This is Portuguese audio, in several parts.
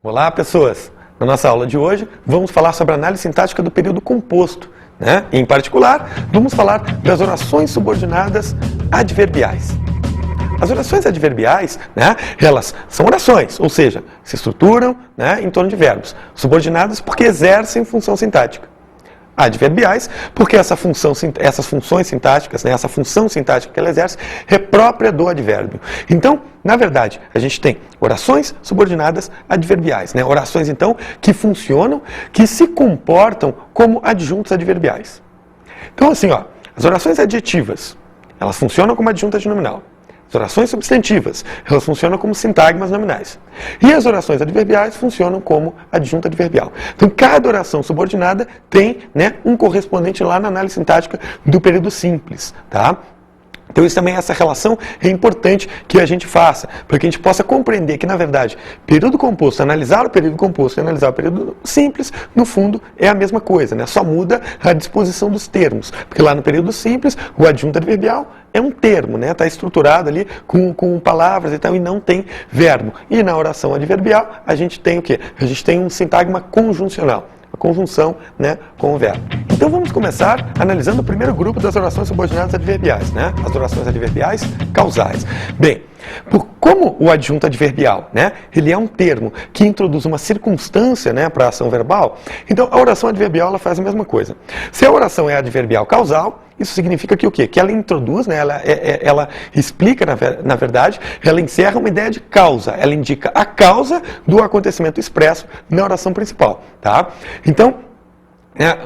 Olá, pessoas! Na nossa aula de hoje, vamos falar sobre a análise sintática do período composto, né? Em particular, vamos falar das orações subordinadas adverbiais. As orações adverbiais, né, elas são orações, ou seja, se estruturam, né, em torno de verbos, subordinadas porque exercem função sintática. Adverbiais, porque essas funções sintáticas, né, essa função sintática que ela exerce é própria do advérbio. Então, na verdade, a gente tem orações subordinadas adverbiais, né, orações, então, que funcionam, que se comportam como adjuntos adverbiais. Então, assim, ó, as orações adjetivas, elas funcionam como adjunta adnominal. As orações substantivas, elas funcionam como sintagmas nominais. E as orações adverbiais funcionam como adjunta adverbial. Então, cada oração subordinada tem, né, um correspondente lá na análise sintática do período simples, tá? Então, isso também, essa relação é importante que a gente faça, para que a gente possa compreender que, na verdade, período composto, analisar o período composto e analisar o período simples, no fundo, é a mesma coisa, né? Só muda a disposição dos termos, porque lá no período simples, o adjunto adverbial é um termo, né? Está estruturado ali com palavras e tal, e não tem verbo. E na oração adverbial, a gente tem o quê? A gente tem um sintagma conjuncional. A conjunção, né, com o verbo. Então vamos começar analisando o primeiro grupo das orações subordinadas adverbiais, né? As orações adverbiais causais. Bem, como o adjunto adverbial, né, ele é um termo que introduz uma circunstância, né, para a ação verbal, então a oração adverbial ela faz a mesma coisa. Se a oração é adverbial causal, isso significa que o quê? Que ela introduz, né, ela explica, na verdade, ela encerra uma ideia de causa, ela indica a causa do acontecimento expresso na oração principal, tá? Então,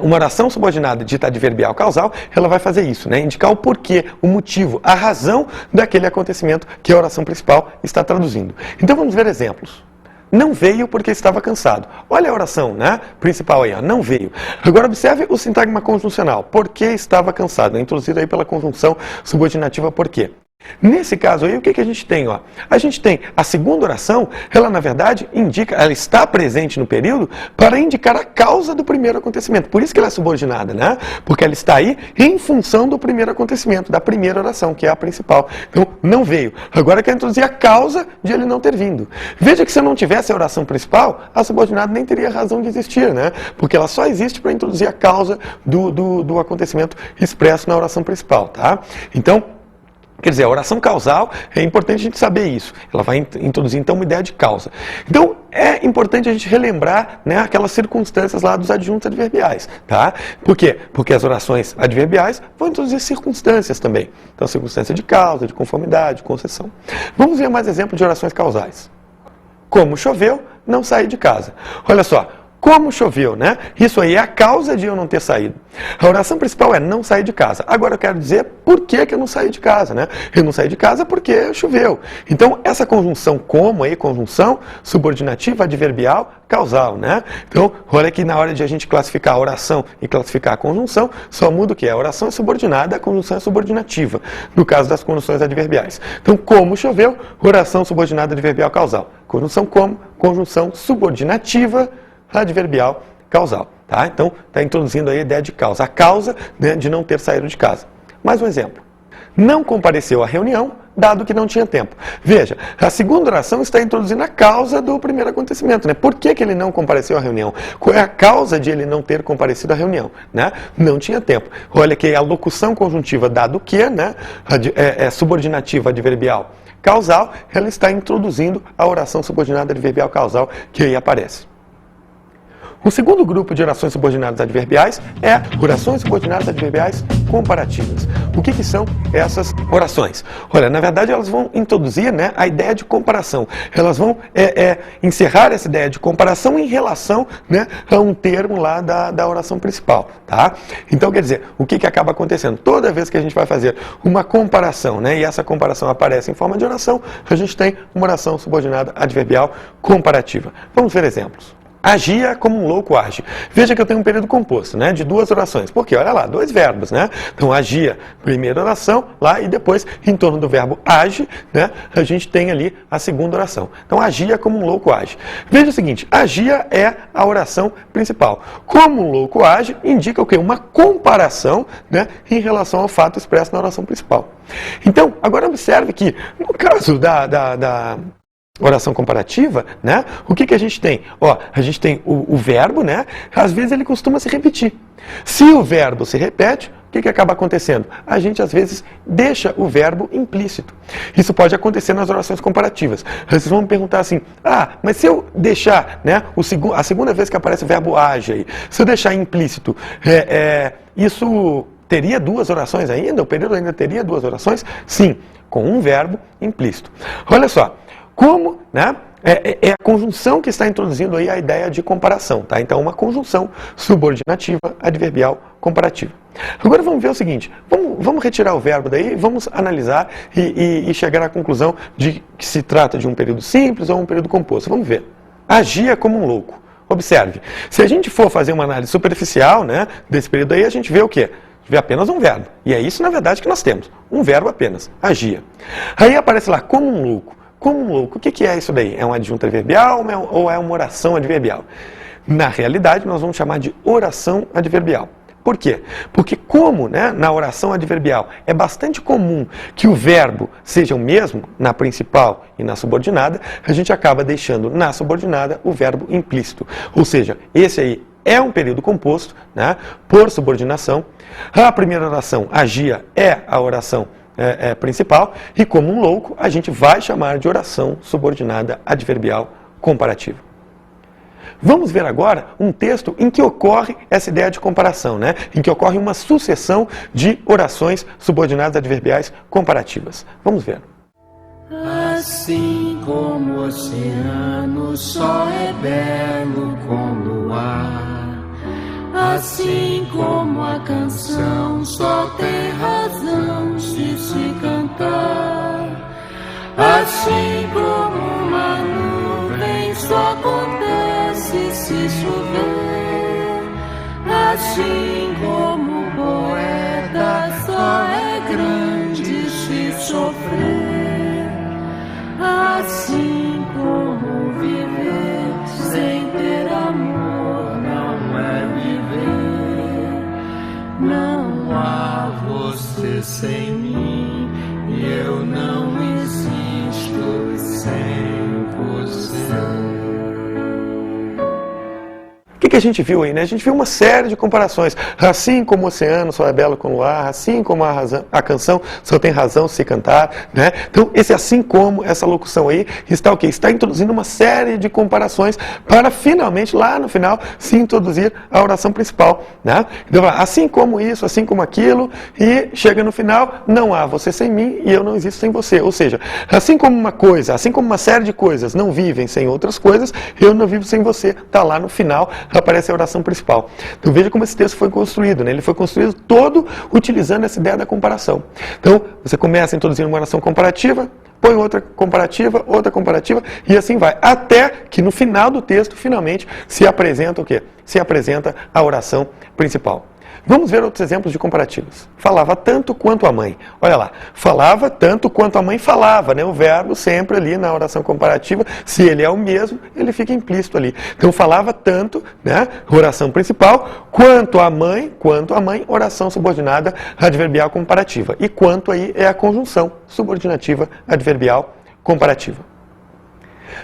uma oração subordinada dita adverbial causal, ela vai fazer isso, né? Indicar o porquê, o motivo, a razão daquele acontecimento que a oração principal está traduzindo. Então vamos ver exemplos. Não veio porque estava cansado. Olha a oração, né, principal aí, ó, não veio. Agora observe o sintagma conjuncional, porque estava cansado, é introduzido aí pela conjunção subordinativa porque. Nesse caso aí, o que a gente tem? Ó? A gente tem a segunda oração, ela na verdade indica, ela está presente no período para indicar a causa do primeiro acontecimento. Por isso que ela é subordinada, né? Porque ela está aí em função do primeiro acontecimento, da primeira oração, que é a principal. Então, não veio. Agora quer introduzir a causa de ele não ter vindo. Veja que se eu não tivesse a oração principal, a subordinada nem teria razão de existir, né? Porque ela só existe para introduzir a causa do acontecimento expresso na oração principal, tá? Então, quer dizer, a oração causal, é importante a gente saber isso. Ela vai introduzir, então, uma ideia de causa. Então, é importante a gente relembrar, né, aquelas circunstâncias lá dos adjuntos adverbiais, tá? Por quê? Porque as orações adverbiais vão introduzir circunstâncias também. Então, circunstância de causa, de conformidade, de concessão. Vamos ver mais exemplos de orações causais. Como choveu, não saí de casa. Olha só. Como choveu, né? Isso aí é a causa de eu não ter saído. A oração principal é não sair de casa. Agora eu quero dizer por que eu não saí de casa, né? Eu não saí de casa porque choveu. Então, essa conjunção como aí, conjunção subordinativa adverbial causal, né? Então, olha que na hora de a gente classificar a oração e classificar a conjunção, só muda o que? A oração é subordinada, a conjunção é subordinativa, no caso das conjunções adverbiais. Então, como choveu, oração subordinada adverbial causal. Conjunção como, conjunção subordinativa adverbial causal, tá? Então, está introduzindo aí a ideia de causa. A causa, né, de não ter saído de casa. Mais um exemplo. Não compareceu à reunião, dado que não tinha tempo. Veja, a segunda oração está introduzindo a causa do primeiro acontecimento, né? Por que ele não compareceu à reunião? Qual é a causa de ele não ter comparecido à reunião, né? Não tinha tempo. Olha que a locução conjuntiva dado que, né, é subordinativa adverbial causal, ela está introduzindo a oração subordinada adverbial causal que aí aparece. O segundo grupo de orações subordinadas adverbiais é orações subordinadas adverbiais comparativas. O que são essas orações? Olha, na verdade elas vão introduzir, né, a ideia de comparação. Elas vão encerrar essa ideia de comparação em relação, né, a um termo lá da oração principal, tá? Então, quer dizer, o que acaba acontecendo? Toda vez que a gente vai fazer uma comparação, né, e essa comparação aparece em forma de oração, a gente tem uma oração subordinada adverbial comparativa. Vamos ver exemplos. Agia como um louco age. Veja que eu tenho um período composto, né, de duas orações. Porque, olha lá, dois verbos, né? Então, agia, primeira oração, lá, e depois, em torno do verbo age, né, a gente tem ali a segunda oração. Então, agia como um louco age. Veja o seguinte, agia é a oração principal. Como um louco age, indica o quê? Uma comparação, né, em relação ao fato expresso na oração principal. Então, agora observe que, no caso oração comparativa, né? O que a gente tem? Ó, a gente tem o verbo, né? Às vezes ele costuma se repetir. Se o verbo se repete, o que acaba acontecendo? A gente, às vezes, deixa o verbo implícito. Isso pode acontecer nas orações comparativas. Vocês vão me perguntar assim, mas se eu deixar, né, a segunda vez que aparece o verbo age aí, se eu deixar implícito, isso teria duas orações ainda? O período ainda teria duas orações? Sim, com um verbo implícito. Olha só, como, né? É a conjunção que está introduzindo aí a ideia de comparação, tá? Então, uma conjunção subordinativa adverbial comparativa. Agora vamos ver o seguinte, vamos retirar o verbo daí, vamos analisar e chegar à conclusão de que se trata de um período simples ou um período composto. Vamos ver. Agia como um louco. Observe, se a gente for fazer uma análise superficial, né, desse período aí, a gente vê o quê? Vê apenas um verbo. E é isso, na verdade, que nós temos. Um verbo apenas, agia. Aí aparece lá, como um louco. Como um louco. O que é isso daí? É um adjunto adverbial ou é uma oração adverbial? Na realidade, nós vamos chamar de oração adverbial. Por quê? Porque como, né, na oração adverbial é bastante comum que o verbo seja o mesmo na principal e na subordinada, a gente acaba deixando na subordinada o verbo implícito. Ou seja, esse aí é um período composto, né, por subordinação. A primeira oração, agia, é a oração principal, e como um louco, a gente vai chamar de oração subordinada adverbial comparativa. Vamos ver agora um texto em que ocorre essa ideia de comparação, né? Em que ocorre uma sucessão de orações subordinadas adverbiais comparativas. Vamos ver. Assim como o oceano só é belo com luar, assim como a canção só tem razão se cantar, assim como uma nuvem só acontece se chover, assim como o poeta só é grande se sofrer, assim como viver sem ter amor não é viver. Não há você sem mim e eu não existo sem você. O que a gente viu aí, né? A gente viu uma série de comparações. Assim como o oceano só é belo com o luar, assim como a canção só tem razão se cantar, né? Então, esse assim como, essa locução aí, está o quê? Está introduzindo uma série de comparações para finalmente, lá no final, se introduzir a oração principal, né? Então, assim como isso, assim como aquilo, e chega no final, não há você sem mim e eu não existo sem você. Ou seja, assim como uma coisa, assim como uma série de coisas não vivem sem outras coisas, eu não vivo sem você. Está lá no final, aparece a oração principal. Então veja como esse texto foi construído, né? Ele foi construído todo utilizando essa ideia da comparação. Então você começa introduzindo uma oração comparativa, põe outra comparativa e assim vai. Até que no final do texto, finalmente, se apresenta o quê? Se apresenta a oração principal. Vamos ver outros exemplos de comparativos. Falava tanto quanto a mãe. Olha lá, falava tanto quanto a mãe falava, né? O verbo sempre ali na oração comparativa, se ele é o mesmo, ele fica implícito ali. Então falava tanto, né? Oração principal, quanto a mãe, oração subordinada adverbial comparativa. E quanto aí é a conjunção subordinativa adverbial comparativa.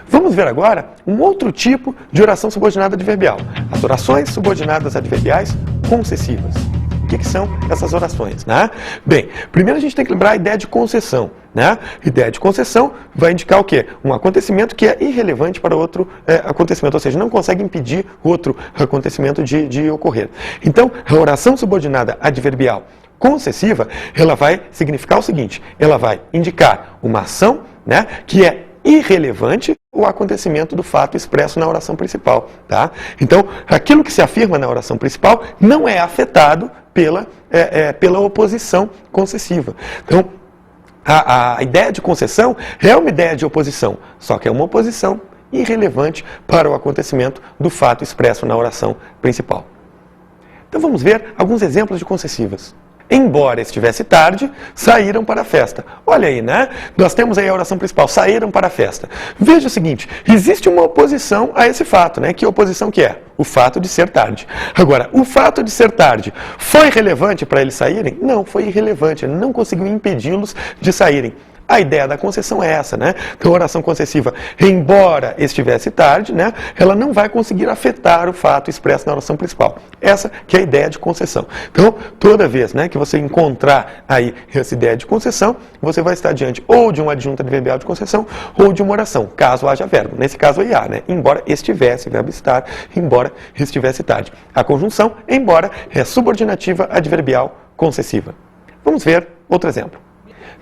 Vamos ver agora um outro tipo de oração subordinada adverbial. As orações subordinadas adverbiais concessivas. O que são essas orações, né? Bem, primeiro a gente tem que lembrar a ideia de concessão, né? Ideia de concessão vai indicar o quê? Um acontecimento que é irrelevante para outro acontecimento, ou seja, não consegue impedir outro acontecimento de ocorrer. Então, a oração subordinada adverbial concessiva, ela vai significar o seguinte, ela vai indicar uma ação, né, que é irrelevante o acontecimento do fato expresso na oração principal, tá? Então, aquilo que se afirma na oração principal não é afetado pela oposição concessiva. Então, a ideia de concessão é uma ideia de oposição, só que é uma oposição irrelevante para o acontecimento do fato expresso na oração principal. Então, vamos ver alguns exemplos de concessivas. Embora estivesse tarde, saíram para a festa. Olha aí, né? Nós temos aí a oração principal, saíram para a festa. Veja o seguinte, existe uma oposição a esse fato, né? Que oposição que é? O fato de ser tarde. Agora, o fato de ser tarde foi relevante para eles saírem? Não, foi irrelevante, ele não conseguiu impedi-los de saírem. a ideia da concessão é essa, né? Então, a oração concessiva, embora estivesse tarde, né, ela não vai conseguir afetar o fato expresso na oração principal. Essa que é a ideia de concessão. Então, toda vez, né, que você encontrar aí essa ideia de concessão, você vai estar diante ou de um adjunto adverbial de concessão ou de uma oração, caso haja verbo. Nesse caso aí há, né? Embora estivesse, verbo estar, embora estivesse tarde. A conjunção, embora, é subordinativa adverbial concessiva. Vamos ver outro exemplo.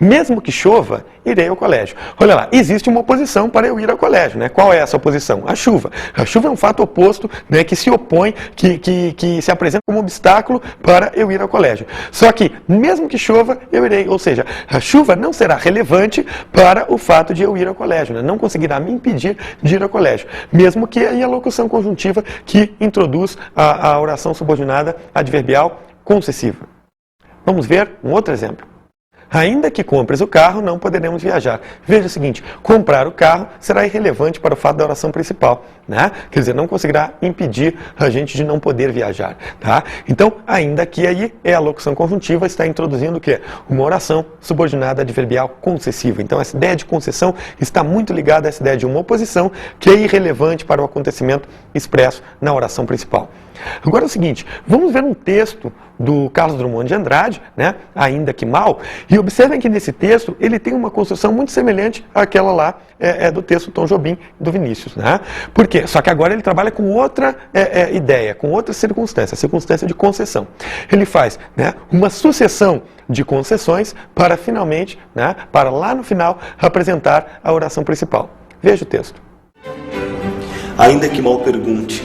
Mesmo que chova, irei ao colégio. Olha lá, existe uma oposição para eu ir ao colégio, né? Qual é essa oposição? A chuva. A chuva é um fato oposto, né, que se opõe, que se apresenta como obstáculo para eu ir ao colégio. Só que, mesmo que chova, eu irei. Ou seja, a chuva não será relevante para o fato de eu ir ao colégio, né? Não conseguirá me impedir de ir ao colégio. Mesmo que aí a locução conjuntiva que introduz a oração subordinada adverbial concessiva. Vamos ver um outro exemplo. Ainda que compres o carro, não poderemos viajar. Veja o seguinte, comprar o carro será irrelevante para o fato da oração principal, né? Quer dizer, não conseguirá impedir a gente de não poder viajar, tá? Então, ainda que aí é a locução conjuntiva, está introduzindo o quê? Uma oração subordinada adverbial concessiva. Então, essa ideia de concessão está muito ligada a essa ideia de uma oposição que é irrelevante para o acontecimento expresso na oração principal. Agora é o seguinte, vamos ver um texto do Carlos Drummond de Andrade, né, Ainda que Mal, e observem que nesse texto ele tem uma construção muito semelhante àquela lá do texto do Tom Jobim do Vinícius. Né? Por quê? Só que agora ele trabalha com outra ideia, com outra circunstância, a circunstância de concessão. Ele faz, né, uma sucessão de concessões para finalmente, né, para lá no final, apresentar a oração principal. Veja o texto. Ainda que mal pergunte,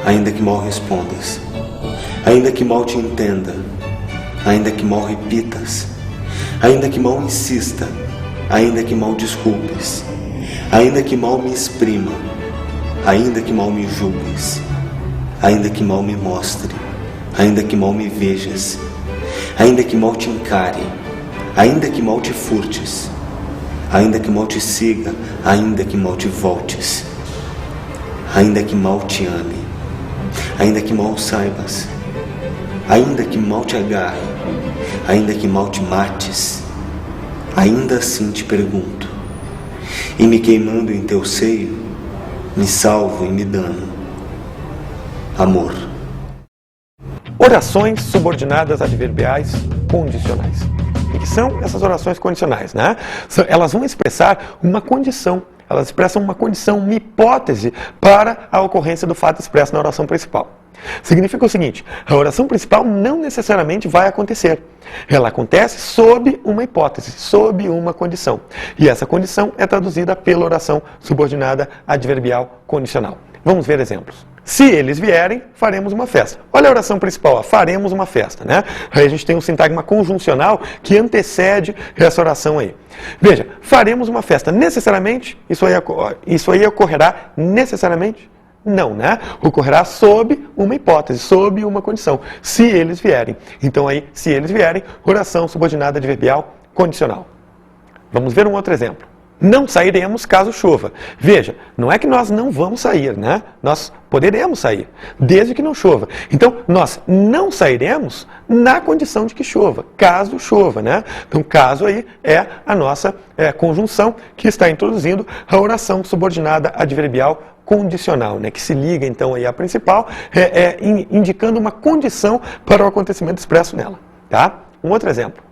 ainda que mal respondas, ainda que mal te entenda, ainda que mal repitas, ainda que mal insista, ainda que mal desculpes, ainda que mal me exprima, ainda que mal me julgues, ainda que mal me mostre, ainda que mal me vejas, ainda que mal te encare, ainda que mal te furtes, ainda que mal te siga, ainda que mal te voltes, ainda que mal te ame, ainda que mal saibas, ainda que mal te agarre, ainda que mal te mates, ainda assim te pergunto, e me queimando em teu seio, me salvo e me dano. Amor. Orações subordinadas adverbiais condicionais. O que são essas orações condicionais, né? Elas vão expressar uma condição. Elas expressam uma condição, uma hipótese para a ocorrência do fato expresso na oração principal. Significa o seguinte, a oração principal não necessariamente vai acontecer. Ela acontece sob uma hipótese, sob uma condição. E essa condição é traduzida pela oração subordinada adverbial condicional. Vamos ver exemplos. Se eles vierem, faremos uma festa. Olha a oração principal, ó, faremos uma festa, né? Aí a gente tem um sintagma conjuncional que antecede essa oração aí. Veja, faremos uma festa. Necessariamente, isso aí ocorrerá necessariamente? Não, né? Ocorrerá sob uma hipótese, sob uma condição. Se eles vierem. Então aí, se eles vierem, oração subordinada adverbial condicional. Vamos ver um outro exemplo. Não sairemos caso chova. Veja, não é que nós não vamos sair, né? Nós poderemos sair, desde que não chova. Então, nós não sairemos na condição de que chova, caso chova, né? Então, caso aí é a nossa conjunção que está introduzindo a oração subordinada adverbial condicional, né? Que se liga então aí à principal, indicando uma condição para o acontecimento expresso nela, tá? Um outro exemplo.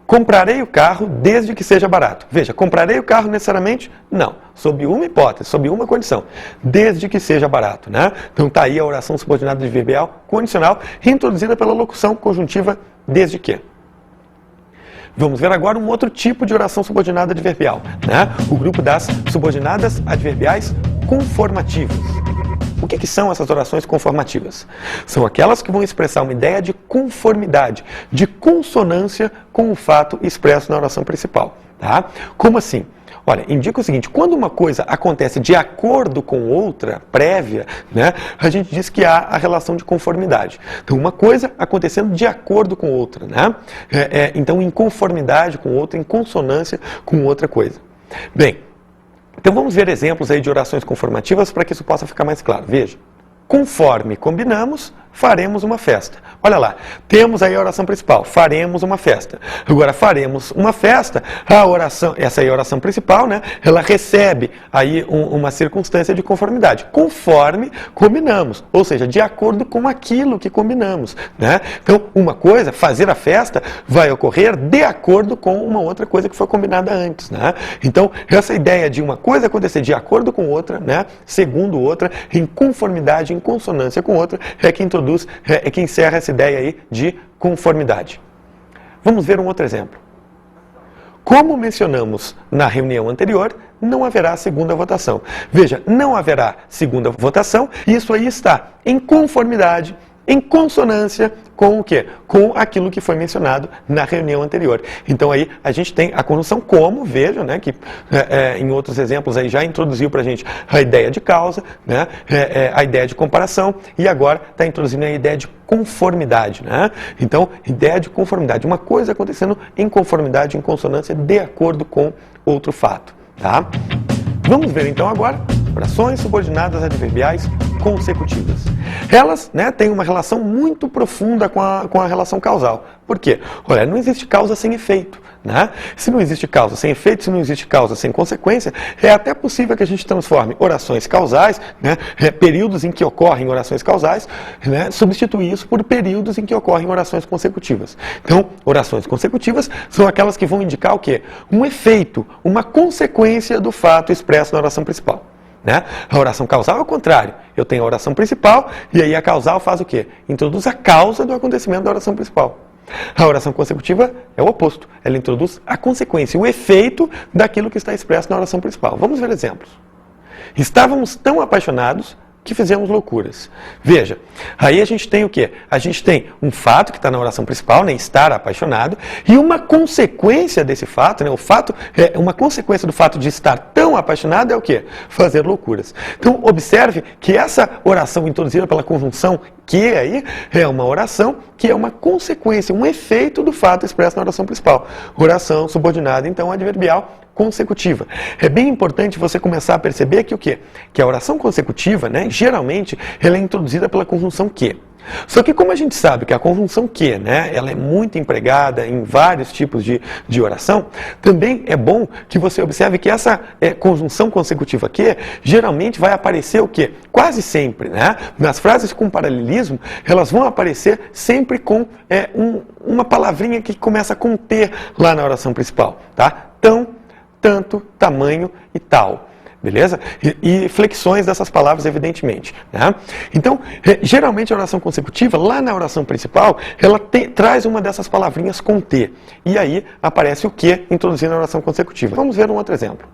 Comprarei o carro desde que seja barato. Veja, comprarei o carro necessariamente? Não. Sob uma hipótese, sob uma condição. Desde que seja barato, né? Então está aí a oração subordinada adverbial condicional, reintroduzida pela locução conjuntiva desde que. Vamos ver agora um outro tipo de oração subordinada adverbial, né? O grupo das subordinadas adverbiais conformativas. O que são essas orações conformativas? São aquelas que vão expressar uma ideia de conformidade, de consonância com o fato expresso na oração principal. Tá? Como assim? Olha, indica o seguinte, quando uma coisa acontece de acordo com outra, prévia, né, a gente diz que há a relação de conformidade. Então, uma coisa acontecendo de acordo com outra, né? Então, em conformidade com outra, em consonância com outra coisa. Bem, então vamos ver exemplos aí de orações conformativas para que isso possa ficar mais claro. Veja, conforme combinamos, faremos uma festa. Olha lá, temos aí a oração principal, faremos uma festa. Agora, faremos uma festa, a oração, essa aí é a oração principal, né? Ela recebe aí uma circunstância de conformidade, conforme combinamos, ou seja, de acordo com aquilo que combinamos, né? Então, uma coisa, fazer a festa, vai ocorrer de acordo com uma outra coisa que foi combinada antes, né? Então, essa ideia de uma coisa acontecer de acordo com outra, né? Segundo outra, em conformidade, em consonância com outra, é que introduz, é que encerra essa ideia aí de conformidade. Vamos ver um outro exemplo. Como mencionamos na reunião anterior, não haverá segunda votação. Veja, não haverá segunda votação, e isso aí está em conformidade, em consonância com o quê? Com aquilo que foi mencionado na reunião anterior. Então aí a gente tem a conjunção como, veja, né, que em outros exemplos aí já introduziu para a gente a ideia de causa, né, a ideia de comparação, e agora está introduzindo a ideia de conformidade, né? Então, ideia de conformidade, uma coisa acontecendo em conformidade, em consonância, de acordo com outro fato, tá? Vamos ver então agora orações subordinadas adverbiais consecutivas. Elas, né, têm uma relação muito profunda com a relação causal. Por quê? Olha, não existe causa sem efeito, né? Se não existe causa sem efeito, se não existe causa sem consequência, é até possível que a gente transforme orações causais, né, períodos em que ocorrem orações causais, né, substituir isso por períodos em que ocorrem orações consecutivas. Então, orações consecutivas são aquelas que vão indicar o quê? Um efeito, uma consequência do fato expresso na oração principal. Né? A oração causal é o contrário. Eu tenho a oração principal e aí a causal faz o quê? Introduz a causa do acontecimento da oração principal. A oração consecutiva é o oposto. Ela introduz a consequência, o efeito daquilo que está expresso na oração principal. Vamos ver exemplos. Estávamos tão apaixonados que fizemos loucuras. Veja, aí a gente tem o quê? A gente tem um fato que está na oração principal, né, estar apaixonado, e uma consequência desse fato, né, o fato, uma consequência do fato de estar tão apaixonado é o quê? Fazer loucuras. Então, observe que essa oração introduzida pela conjunção que aí é uma oração que é uma consequência, um efeito do fato expresso na oração principal. Oração subordinada, então, adverbial consecutiva. É bem importante você começar a perceber que o quê? Que a oração consecutiva, né, geralmente, ela é introduzida pela conjunção que. Só que como a gente sabe que a conjunção que, né, ela é muito empregada em vários tipos de oração, também é bom que você observe que essa conjunção consecutiva que, geralmente vai aparecer o quê? Quase sempre, né? Nas frases com paralelismo, elas vão aparecer sempre com uma palavrinha que começa com T lá na oração principal, tá? Tão, tanto, tamanho e tal. Beleza? E flexões dessas palavras, evidentemente. Né? Então, geralmente a oração consecutiva, lá na oração principal, ela traz uma dessas palavrinhas com T. E aí aparece o que introduzindo a oração consecutiva. Vamos ver um outro exemplo.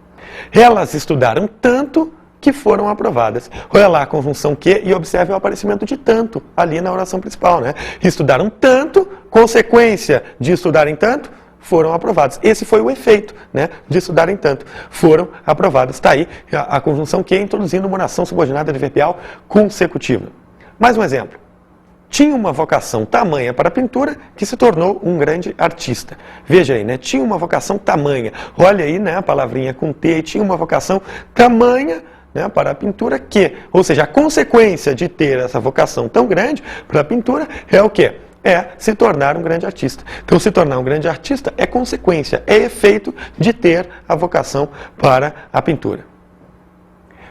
Elas estudaram tanto que foram aprovadas. Olha lá a conjunção que e observe o aparecimento de tanto ali na oração principal. Né? Estudaram tanto, consequência de estudarem tanto, foram aprovados. Esse foi o efeito, né, de estudarem tanto. Foram aprovados. Está aí a conjunção que introduzindo uma oração subordinada adverbial consecutiva. Mais um exemplo. Tinha uma vocação tamanha para a pintura que se tornou um grande artista. Veja aí, né? Tinha uma vocação tamanha. Olha aí, né, a palavrinha com T. Tinha uma vocação tamanha, né, para a pintura que, ou seja, a consequência de ter essa vocação tão grande para a pintura é o quê? É se tornar um grande artista. Então, se tornar um grande artista é consequência, é efeito de ter a vocação para a pintura.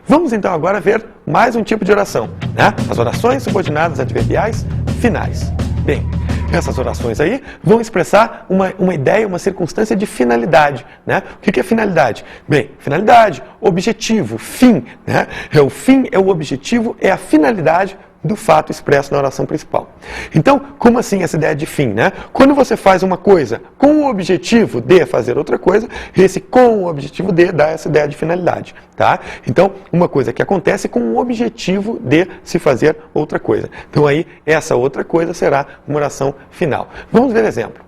Vamos então agora ver mais um tipo de oração, né? As orações subordinadas adverbiais finais. Bem, essas orações aí vão expressar uma ideia, uma circunstância de finalidade, né? O que é finalidade? Bem, finalidade, objetivo, fim, né? O fim é o objetivo, é a finalidade do fato expresso na oração principal. Então, como assim essa ideia de fim, né? Quando você faz uma coisa com o objetivo de fazer outra coisa, esse com o objetivo de dá essa ideia de finalidade, tá? Então, uma coisa que acontece com o objetivo de se fazer outra coisa. Então aí, essa outra coisa será uma oração final. Vamos ver exemplo.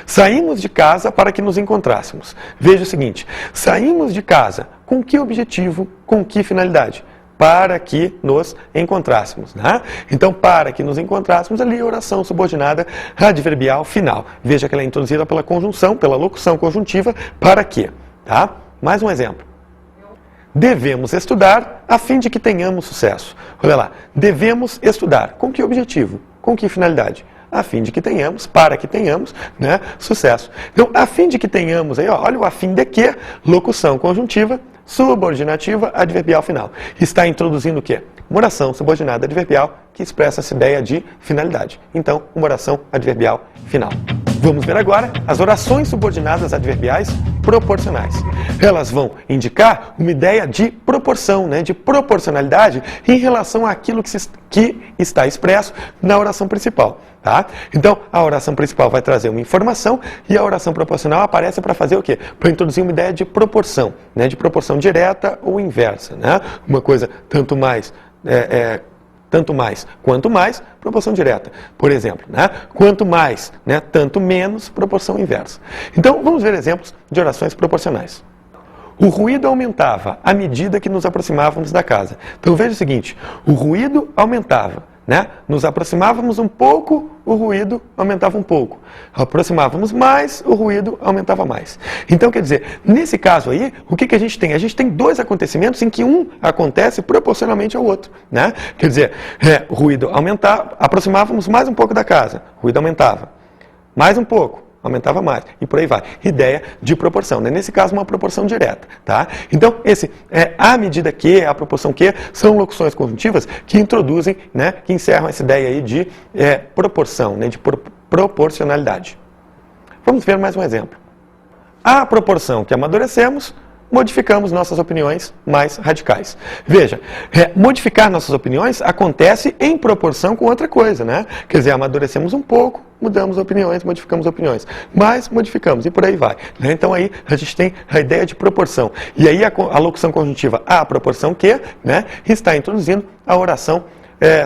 Saímos de casa para que nos encontrássemos. Veja o seguinte, saímos de casa com que objetivo, com que finalidade? Para que nos encontrássemos. Né? Então, para que nos encontrássemos, ali a oração subordinada adverbial final. Veja que ela é introduzida pela conjunção, pela locução conjuntiva, para que. Tá? Mais um exemplo. Devemos estudar a fim de que tenhamos sucesso. Olha lá, devemos estudar. Com que objetivo? Com que finalidade? A fim de que tenhamos, para que tenhamos, né, sucesso. Então, a fim de que tenhamos, aí, ó, olha o a fim de que, locução conjuntiva, subordinativa, adverbial final. Está introduzindo o quê? Uma oração subordinada adverbial que expressa essa ideia de finalidade. Então, uma oração adverbial final. Vamos ver agora as orações subordinadas adverbiais proporcionais. Elas vão indicar uma ideia de proporção, né, de proporcionalidade em relação àquilo que está expresso na oração principal. Tá? Então, a oração principal vai trazer uma informação e a oração proporcional aparece para fazer o quê? Para introduzir uma ideia de proporção, né, de proporção direta ou inversa. Né? Uma coisa tanto mais quanto mais, proporção direta. Por exemplo, né? Quanto mais, né? Tanto menos, proporção inversa. Então, vamos ver exemplos de orações proporcionais. O ruído aumentava à medida que nos aproximávamos da casa. Então, veja o seguinte, o ruído aumentava, né? Nos aproximávamos um pouco, o ruído aumentava um pouco. Aproximávamos mais, o ruído aumentava mais. Então, quer dizer, nesse caso aí, o que a gente tem? A gente tem dois acontecimentos em que um acontece proporcionalmente ao outro. Né? Quer dizer, o ruído aumentava, aproximávamos mais um pouco da casa, o ruído aumentava. Mais um pouco, aumentava mais, e por aí vai. Ideia de proporção, né? Nesse caso, uma proporção direta. Tá? Então, esse à medida que, a proporção que, são locuções conjuntivas que introduzem, né, que encerram essa ideia aí de proporção, né, de proporcionalidade. Vamos ver mais um exemplo. À proporção que amadurecemos, modificamos nossas opiniões mais radicais. Veja, modificar nossas opiniões acontece em proporção com outra coisa, né? Quer dizer, amadurecemos um pouco, mudamos opiniões, modificamos opiniões, mas modificamos e por aí vai. Né? Então aí a gente tem a ideia de proporção. E aí a locução conjuntiva à proporção que, né, está introduzindo a oração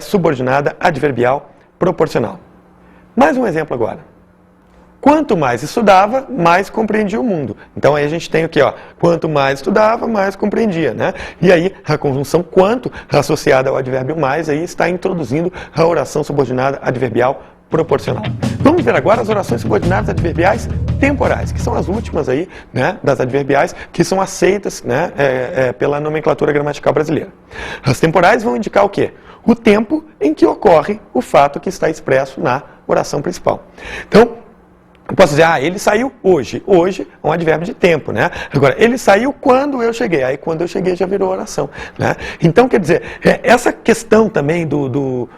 subordinada adverbial proporcional. Mais um exemplo agora. Quanto mais estudava, mais compreendia o mundo. Então aí a gente tem o quê? Ó? Quanto mais estudava, mais compreendia. Né? E aí a conjunção quanto, associada ao advérbio mais, aí está introduzindo a oração subordinada adverbial proporcional. Vamos ver agora as orações subordinadas adverbiais temporais, que são as últimas aí, né, das adverbiais que são aceitas, né, pela nomenclatura gramatical brasileira. As temporais vão indicar o quê? O tempo em que ocorre o fato que está expresso na oração principal. Então, eu posso dizer, ele saiu hoje. Hoje é um advérbio de tempo, né? Agora, ele saiu quando eu cheguei. Aí, quando eu cheguei, já virou oração. Né? Então, quer dizer, essa questão também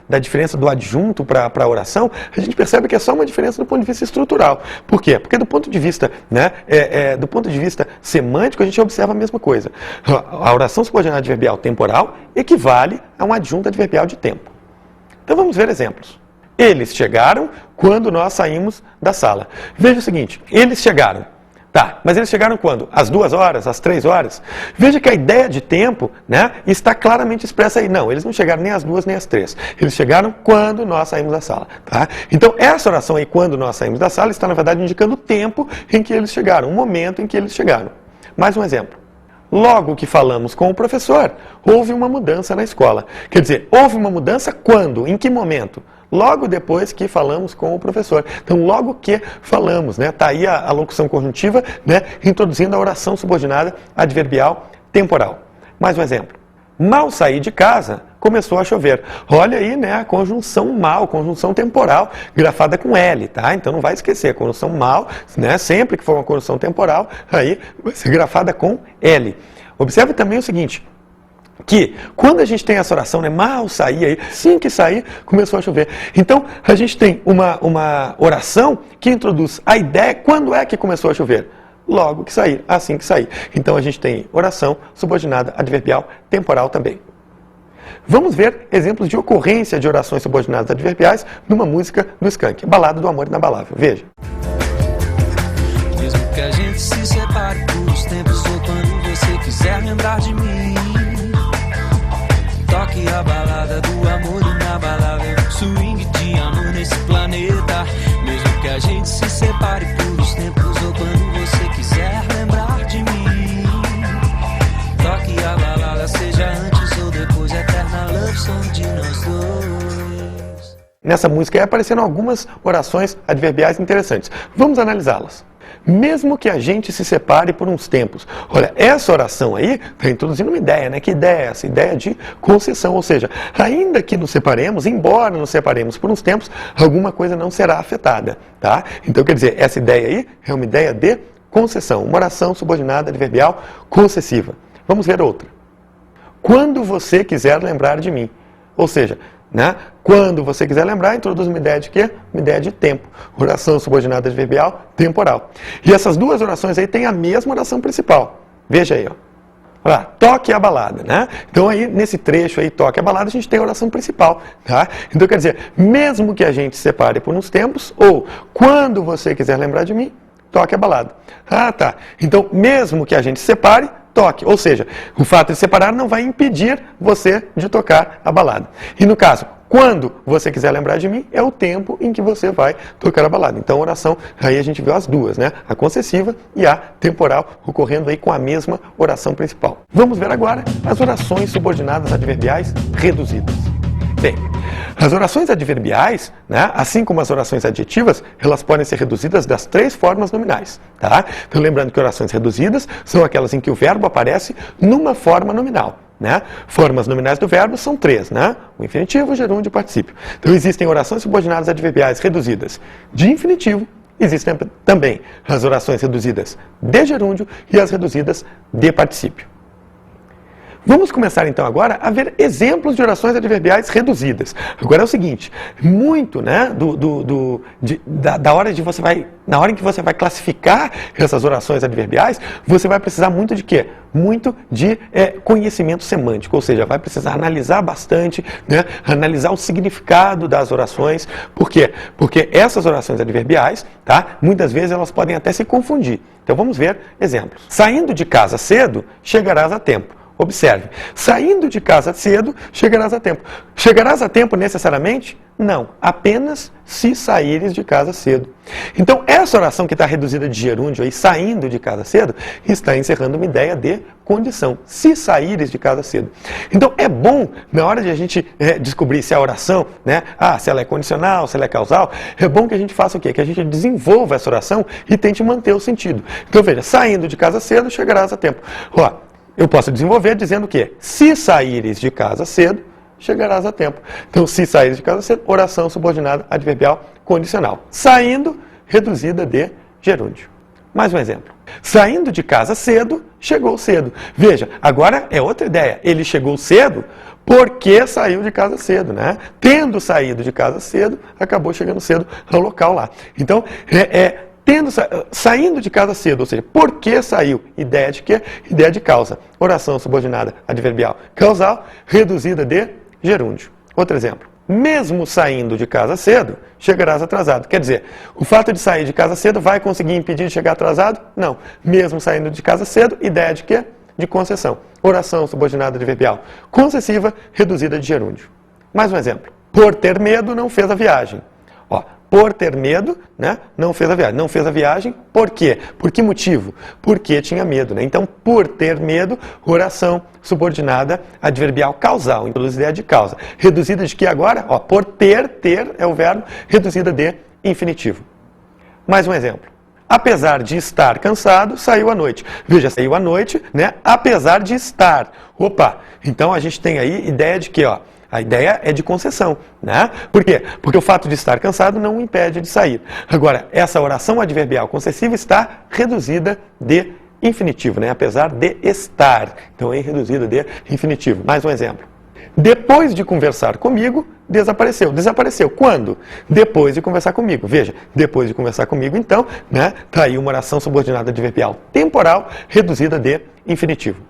da diferença do adjunto para a oração, a gente percebe que é só uma diferença do ponto de vista estrutural. Por quê? Porque do ponto de vista, né, do ponto de vista semântico, a gente observa a mesma coisa. A oração subordinada adverbial temporal equivale a um adjunto adverbial de tempo. Então, vamos ver exemplos. Eles chegaram quando nós saímos da sala. Veja o seguinte, eles chegaram. Tá, mas eles chegaram quando? Às 2 horas? Às 3 horas? Veja que a ideia de tempo, né, está claramente expressa aí. Não, eles não chegaram nem às 2 nem às 3. Eles chegaram quando nós saímos da sala. Tá? Então, essa oração aí, quando nós saímos da sala, está, na verdade, indicando o tempo em que eles chegaram, o momento em que eles chegaram. Mais um exemplo. Logo que falamos com o professor, houve uma mudança na escola. Quer dizer, houve uma mudança quando? Em que momento? Logo depois que falamos com o professor. Então, logo que falamos, né? Está aí a locução conjuntiva, né? Introduzindo a oração subordinada adverbial temporal. Mais um exemplo. Mal saí de casa, começou a chover. Olha aí, né? A conjunção mal, conjunção temporal, grafada com L, tá? Então não vai esquecer, a conjunção mal, né? Sempre que for uma conjunção temporal, aí vai ser grafada com L. Observe também o seguinte, que quando a gente tem essa oração, né, mal sair, aí, assim que sair, começou a chover. Então, a gente tem uma oração que introduz a ideia, quando é que começou a chover? Logo que sair, assim que sair. Então, a gente tem oração subordinada adverbial temporal também. Vamos ver exemplos de ocorrência de orações subordinadas adverbiais numa música do Skank, Balada do Amor Inabalável. Veja. Mesmo que a gente se separe por uns tempos ou quando você quiser lembrar de mim, toque a balada do amor inabalável, swing de amor nesse planeta. Mesmo que a gente se separe por uns tempos ou quando você quiser lembrar de mim, toque a balada, seja antes ou depois, eterna love song de nós dois. nessa música aí apareceram algumas orações adverbiais interessantes. Vamos analisá-las. Mesmo que a gente se separe por uns tempos. Olha, essa oração aí está introduzindo uma ideia, né? Que ideia é essa? Ideia de concessão, ou seja, ainda que nos separemos, embora nos separemos por uns tempos, alguma coisa não será afetada, tá? Então, quer dizer, essa ideia aí é uma ideia de concessão, uma oração subordinada adverbial concessiva. Vamos ver outra. Quando você quiser lembrar de mim. Ou seja, né? Quando você quiser lembrar, introduz uma ideia de quê? Uma ideia de tempo. Oração subordinada adverbial temporal. E essas duas orações aí têm a mesma oração principal. Veja aí, ó. Olha lá, toque a balada, né? Então aí, nesse trecho aí, toque a balada, a gente tem a oração principal, tá? Então quer dizer, mesmo que a gente se separe por uns tempos, ou quando você quiser lembrar de mim, toque a balada. Ah, tá. Então, mesmo que a gente se separe, toque. Ou seja, o fato de separar não vai impedir você de tocar a balada. E no caso, quando você quiser lembrar de mim, é o tempo em que você vai tocar a balada. Então, a oração, aí a gente viu as duas, né? A concessiva e a temporal, ocorrendo aí com a mesma oração principal. Vamos ver agora as orações subordinadas adverbiais reduzidas. Bem, as orações adverbiais, né, assim como as orações adjetivas, elas podem ser reduzidas das 3 formas nominais, tá? Então, lembrando que orações reduzidas são aquelas em que o verbo aparece numa forma nominal, né? Formas nominais do verbo são 3, né? O infinitivo, o gerúndio e o particípio. Então, existem orações subordinadas adverbiais reduzidas de infinitivo, existem também as orações reduzidas de gerúndio e as reduzidas de particípio. Vamos começar então agora a ver exemplos de orações adverbiais reduzidas. Agora é o seguinte, muito, né, na hora em que você vai classificar essas orações adverbiais, você vai precisar muito de quê? Muito de conhecimento semântico, ou seja, vai precisar analisar bastante, né, analisar o significado das orações. Por quê? Porque essas orações adverbiais, tá, muitas vezes elas podem até se confundir. Então vamos ver exemplos. Saindo de casa cedo, chegarás a tempo. Observe, saindo de casa cedo, chegarás a tempo. Chegarás a tempo necessariamente? Não, apenas se saíres de casa cedo. Então, essa oração que está reduzida de gerúndio aí, saindo de casa cedo, está encerrando uma ideia de condição, se saíres de casa cedo. Então, é bom, na hora de a gente descobrir se a oração, né, se ela é condicional, se ela é causal, é bom que a gente faça o quê? Que a gente desenvolva essa oração e tente manter o sentido. Então, veja, saindo de casa cedo, chegarás a tempo. Ó, eu posso desenvolver dizendo o quê? Se saíres de casa cedo, chegarás a tempo. Então, se saíres de casa cedo, oração subordinada adverbial condicional. Saindo, reduzida de gerúndio. Mais um exemplo. Saindo de casa cedo, chegou cedo. Veja, agora é outra ideia. Ele chegou cedo porque saiu de casa cedo, né? Tendo saído de casa cedo, acabou chegando cedo ao local lá. Então, saindo de casa cedo, ou seja, por que saiu? Ideia de quê? Ideia de causa. Oração subordinada adverbial causal, reduzida de gerúndio. Outro exemplo. Mesmo saindo de casa cedo, chegarás atrasado. Quer dizer, o fato de sair de casa cedo vai conseguir impedir de chegar atrasado? Não. Mesmo saindo de casa cedo, ideia de quê? De concessão. Oração subordinada adverbial concessiva, reduzida de gerúndio. Mais um exemplo. Por ter medo, não fez a viagem. Ó, por ter medo, né, não fez a viagem. Não fez a viagem, por quê? Por que motivo? Porque tinha medo, né? Então, por ter medo, oração subordinada adverbial causal, introduz ideia de causa. Reduzida de que agora? Ó, por ter é o verbo, reduzida de infinitivo. Mais um exemplo. Apesar de estar cansado, saiu à noite. Veja, saiu à noite, né, apesar de estar. Opa, então a gente tem aí ideia de que, ó, a ideia é de concessão, né? Por quê? Porque o fato de estar cansado não o impede de sair. Agora, essa oração adverbial concessiva está reduzida de infinitivo, né? Apesar de estar. Então, é reduzida de infinitivo. Mais um exemplo. Depois de conversar comigo, desapareceu. Desapareceu quando? Depois de conversar comigo. Veja, depois de conversar comigo, então, né? Está aí uma oração subordinada adverbial temporal, reduzida de infinitivo.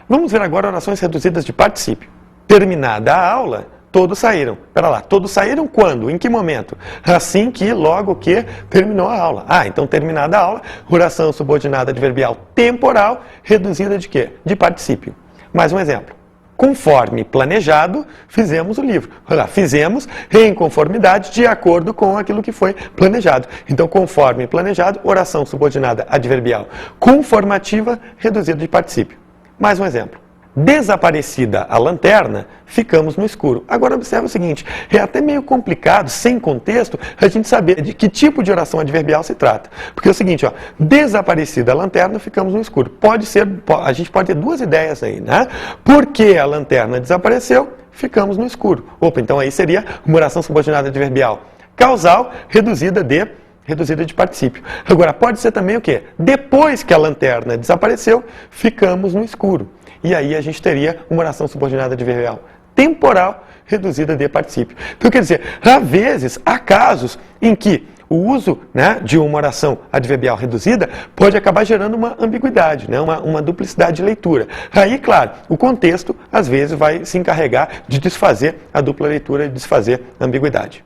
Vamos ver agora orações reduzidas de particípio. Terminada a aula, todos saíram. Espera lá, todos saíram quando? Em que momento? Assim que, logo que terminou a aula. Então terminada a aula, oração subordinada adverbial temporal, reduzida de quê? De particípio. Mais um exemplo. Conforme planejado, fizemos o livro. Olha lá, fizemos em conformidade de acordo com aquilo que foi planejado. Então, conforme planejado, oração subordinada adverbial conformativa, reduzida de particípio. Mais um exemplo. desaparecida a lanterna, ficamos no escuro. Agora observe o seguinte, é até meio complicado, sem contexto, a gente saber de que tipo de oração adverbial se trata. Porque é o seguinte, ó, desaparecida a lanterna, ficamos no escuro. Pode ser, a gente pode ter duas ideias aí, né? Porque a lanterna desapareceu, ficamos no escuro. Opa, então aí seria uma oração subordinada adverbial causal reduzida de particípio. Agora, pode ser também o quê? Depois que a lanterna desapareceu, ficamos no escuro. E aí a gente teria uma oração subordinada adverbial temporal reduzida de particípio. Então, quer dizer, há casos em que o uso, né, de uma oração adverbial reduzida pode acabar gerando uma ambiguidade, né, uma duplicidade de leitura. Aí, claro, o contexto, às vezes, vai se encarregar de desfazer a dupla leitura e desfazer a ambiguidade.